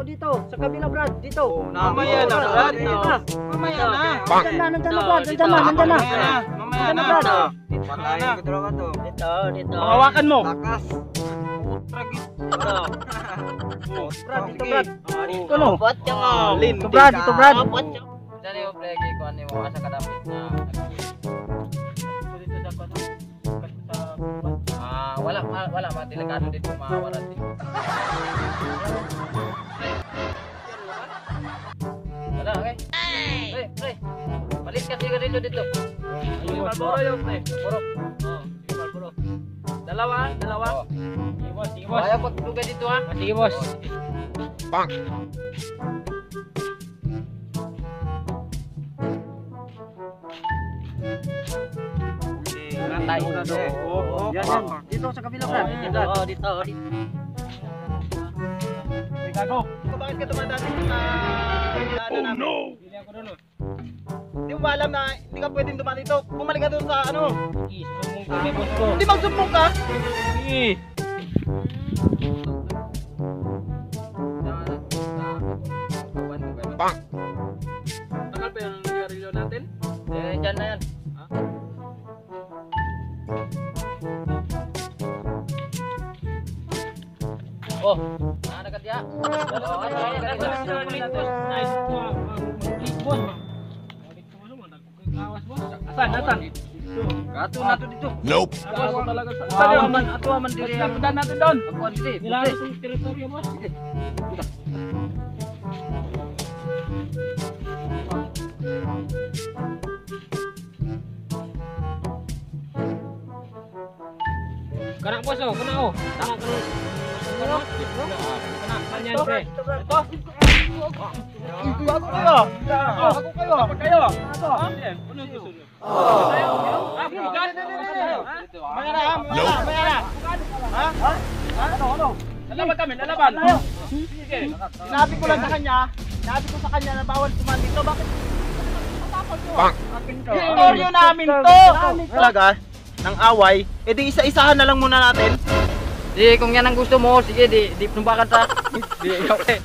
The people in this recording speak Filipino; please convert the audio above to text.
dito. Sa kabila, Brad. Dito. Mamaya na, Brad. Mamaya na. Nandiyan na, Brad. Nandiyan na. Mamaya na. Patayin ko dalawa to. Dito. Hawakan mo. Lakas. Brad, dito, Brad. Ito no. Dito, Brad. Dito, Brad. Dali yung plagi ko ano yung sa kadapit na. Wala pa delikado dito mawaran dito. Wala, okay. Pre. Balik ka siguro dito. Malboro yun, pre. Puro. Sige, Malboro. Dalawa. Sige, boss. Ayaw pagduga dito ha. Sige, boss. Bang. Natay. Yan. Dito, sa kabila, Brad. Dito. Gago. Bakit ka tumatawag dito sa ano namin? Hindi ako doon. Hindi mo ba alam na hindi ka pwedeng dumaan dito? Bumalik ka doon sa ano? Sumbong kami, boss ko. Hindi magsumbong ka? Sige. Bang. Tagal pa yung nangyarilo natin? Diyan na yan. Oh, nakakatiya. Nice. Boss. Asan? Ato na to dito. Nope. Ako talaga sa... Ato aman diri. Punta natin doon. Ako diri. Nilalas yung teritoryo, boss. Kanak boss oh, kana oh. Tama ka. Kanak kanyan pre. Ito. Bago kayo. Bago kayo. Dapat kayo. Ito. Ano gusto niyo? Ah, bukan. Maya na. Ha? Ano? Lalaban kami, lalaban. Sige. Sinabi ko lang sa kanya. Sinabi ko sa kanya na bawal tumaan dito. Bakit? Bang. Teritoryo namin to. Talaga? Ng away? Eh di isa-isahan na lang muna natin. Di kung yan ang gusto mo, sige di numbakan ta. Di okay.